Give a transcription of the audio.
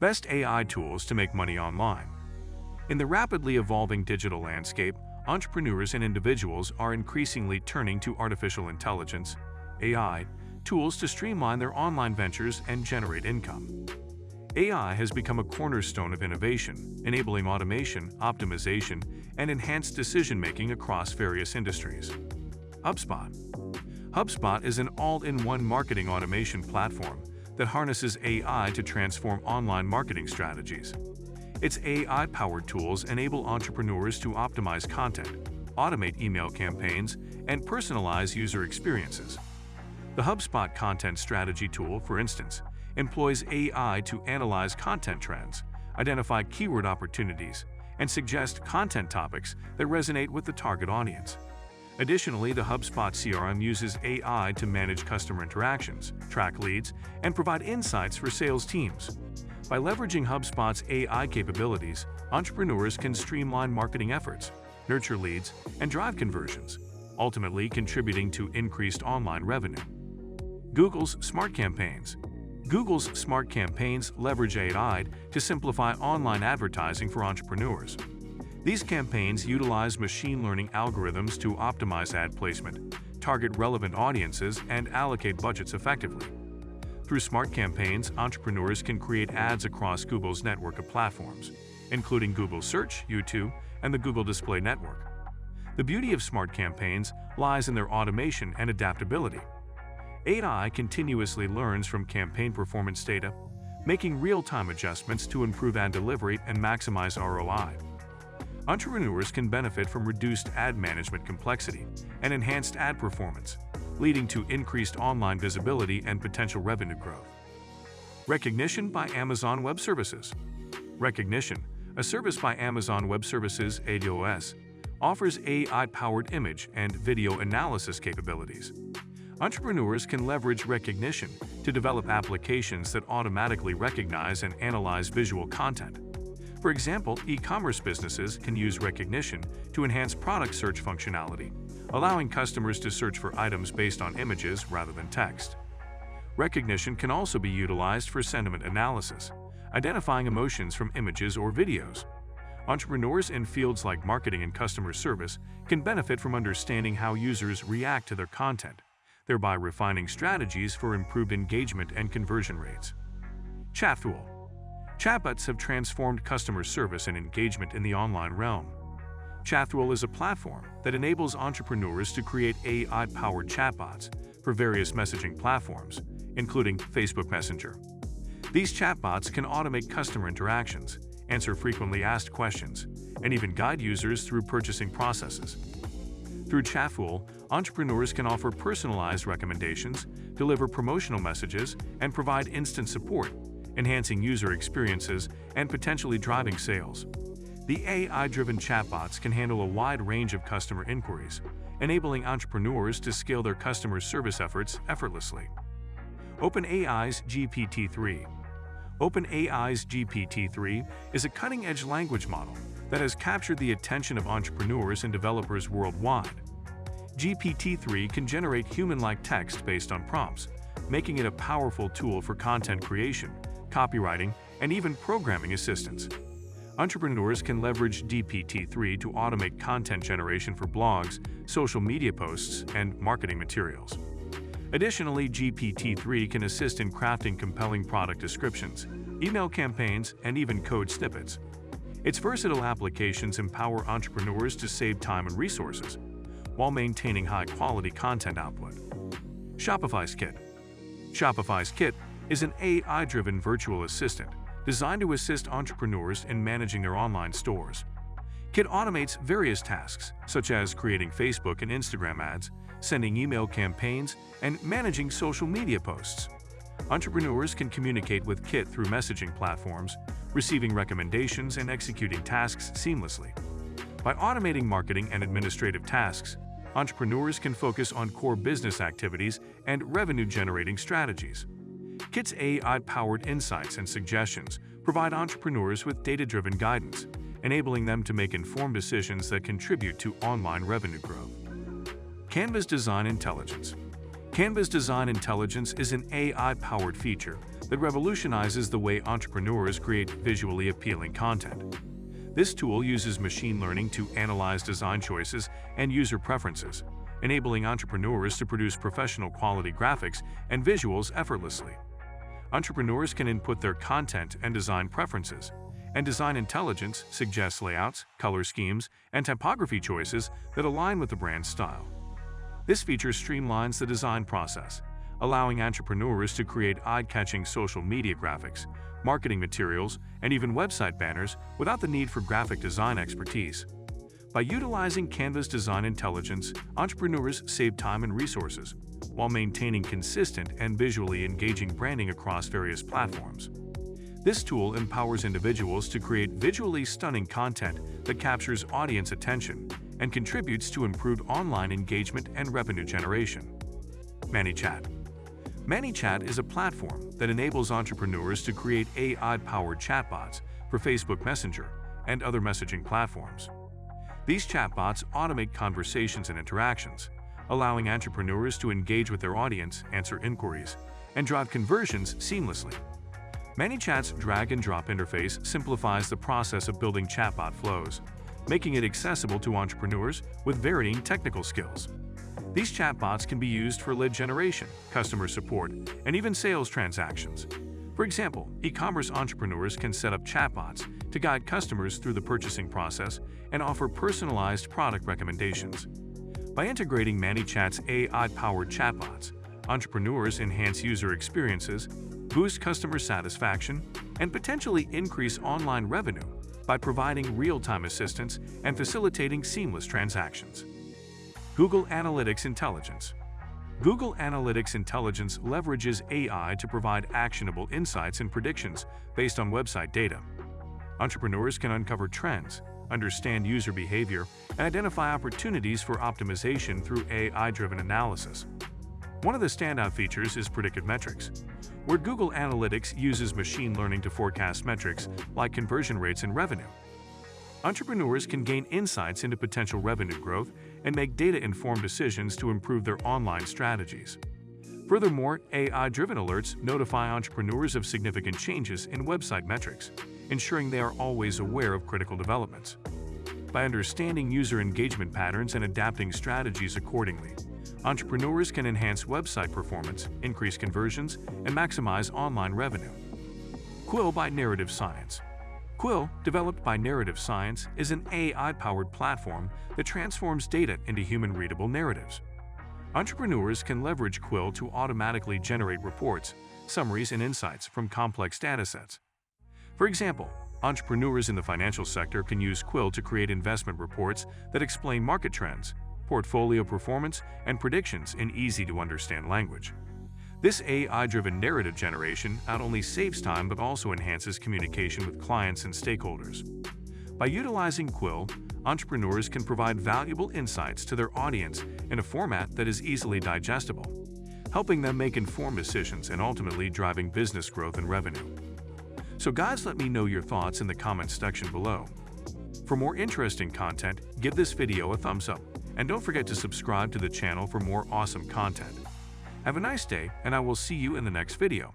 Best AI tools to make money online. In the rapidly evolving digital landscape, entrepreneurs and individuals are increasingly turning to artificial intelligence, AI, tools to streamline their online ventures and generate income. AI has become a cornerstone of innovation, enabling automation, optimization, and enhanced decision-making across various industries. HubSpot. HubSpot is an all-in-one marketing automation platform that harnesses AI to transform online marketing strategies. Its AI-powered tools enable entrepreneurs to optimize content, automate email campaigns, and personalize user experiences. The HubSpot Content Strategy tool, for instance, employs AI to analyze content trends, identify keyword opportunities, and suggest content topics that resonate with the target audience. Additionally, the HubSpot CRM uses AI to manage customer interactions, track leads, and provide insights for sales teams. By leveraging HubSpot's AI capabilities, entrepreneurs can streamline marketing efforts, nurture leads, and drive conversions, ultimately contributing to increased online revenue. Google's Smart Campaigns. Google's Smart Campaigns leverage AI to simplify online advertising for entrepreneurs. These campaigns utilize machine learning algorithms to optimize ad placement, target relevant audiences, and allocate budgets effectively. Through Smart Campaigns, entrepreneurs can create ads across Google's network of platforms, including Google Search, YouTube, and the Google Display Network. The beauty of Smart Campaigns lies in their automation and adaptability. AI continuously learns from campaign performance data, making real-time adjustments to improve ad delivery and maximize ROI. Entrepreneurs can benefit from reduced ad management complexity and enhanced ad performance, leading to increased online visibility and potential revenue growth. Recognition by Amazon Web Services. Rekognition, a service by Amazon Web Services (AWS), offers AI-powered image and video analysis capabilities. Entrepreneurs can leverage Rekognition to develop applications that automatically recognize and analyze visual content. For example, e-commerce businesses can use Rekognition to enhance product search functionality, allowing customers to search for items based on images rather than text. Rekognition can also be utilized for sentiment analysis, identifying emotions from images or videos. Entrepreneurs in fields like marketing and customer service can benefit from understanding how users react to their content, thereby refining strategies for improved engagement and conversion rates. Chatfuel. Chatbots have transformed customer service and engagement in the online realm. Chatfuel is a platform that enables entrepreneurs to create AI-powered chatbots for various messaging platforms, including Facebook Messenger. These chatbots can automate customer interactions, answer frequently asked questions, and even guide users through purchasing processes. Through Chatfuel, entrepreneurs can offer personalized recommendations, deliver promotional messages, and provide instant support, enhancing user experiences and potentially driving sales. The AI-driven chatbots can handle a wide range of customer inquiries, enabling entrepreneurs to scale their customer service efforts effortlessly. OpenAI's GPT-3. OpenAI's GPT-3 is a cutting-edge language model that has captured the attention of entrepreneurs and developers worldwide. GPT-3 can generate human-like text based on prompts, making it a powerful tool for content creation, copywriting, and even programming assistance. Entrepreneurs can leverage GPT-3 to automate content generation for blogs, social media posts, and marketing materials. Additionally, GPT-3 can assist in crafting compelling product descriptions, email campaigns, and even code snippets. Its versatile applications empower entrepreneurs to save time and resources, while maintaining high-quality content output. Shopify's Kit. Shopify's Kit is an AI-driven virtual assistant designed to assist entrepreneurs in managing their online stores. Kit automates various tasks, such as creating Facebook and Instagram ads, sending email campaigns, and managing social media posts. Entrepreneurs can communicate with Kit through messaging platforms, receiving recommendations and executing tasks seamlessly. By automating marketing and administrative tasks, entrepreneurs can focus on core business activities and revenue-generating strategies. Kit's AI-powered insights and suggestions provide entrepreneurs with data-driven guidance, enabling them to make informed decisions that contribute to online revenue growth. Canva's Design Intelligence. Canva's Design Intelligence is an AI-powered feature that revolutionizes the way entrepreneurs create visually appealing content. This tool uses machine learning to analyze design choices and user preferences, enabling entrepreneurs to produce professional quality graphics and visuals effortlessly. Entrepreneurs can input their content and design preferences, and design intelligence suggests layouts, color schemes, and typography choices that align with the brand's style. This feature streamlines the design process, allowing entrepreneurs to create eye-catching social media graphics, marketing materials, and even website banners without the need for graphic design expertise. By utilizing Canva's design intelligence, entrepreneurs save time and resources, while maintaining consistent and visually engaging branding across various platforms. This tool empowers individuals to create visually stunning content that captures audience attention and contributes to improved online engagement and revenue generation. ManyChat. ManyChat is a platform that enables entrepreneurs to create AI-powered chatbots for Facebook Messenger and other messaging platforms. These chatbots automate conversations and interactions, allowing entrepreneurs to engage with their audience, answer inquiries, and drive conversions seamlessly. ManyChat's drag-and-drop interface simplifies the process of building chatbot flows, making it accessible to entrepreneurs with varying technical skills. These chatbots can be used for lead generation, customer support, and even sales transactions. For example, e-commerce entrepreneurs can set up chatbots to guide customers through the purchasing process and offer personalized product recommendations. By integrating ManyChat's AI-powered chatbots, entrepreneurs enhance user experiences, boost customer satisfaction, and potentially increase online revenue by providing real-time assistance and facilitating seamless transactions. Google Analytics Intelligence. Google Analytics Intelligence leverages AI to provide actionable insights and predictions based on website data. Entrepreneurs can uncover trends, understand user behavior, and identify opportunities for optimization through AI-driven analysis. One of the standout features is predictive metrics, where Google Analytics uses machine learning to forecast metrics like conversion rates and revenue. Entrepreneurs can gain insights into potential revenue growth and make data-informed decisions to improve their online strategies. Furthermore, AI-driven alerts notify entrepreneurs of significant changes in website metrics, ensuring they are always aware of critical developments. By understanding user engagement patterns and adapting strategies accordingly, entrepreneurs can enhance website performance, increase conversions, and maximize online revenue. Quill by Narrative Science. Quill, developed by Narrative Science, is an AI-powered platform that transforms data into human-readable narratives. Entrepreneurs can leverage Quill to automatically generate reports, summaries, and insights from complex datasets. For example, entrepreneurs in the financial sector can use Quill to create investment reports that explain market trends, portfolio performance, and predictions in easy-to-understand language. This AI-driven narrative generation not only saves time but also enhances communication with clients and stakeholders. By utilizing Quill, entrepreneurs can provide valuable insights to their audience in a format that is easily digestible, helping them make informed decisions and ultimately driving business growth and revenue. So guys, let me know your thoughts in the comments section below. For more interesting content, give this video a thumbs up, and don't forget to subscribe to the channel for more awesome content. Have a nice day, and I will see you in the next video.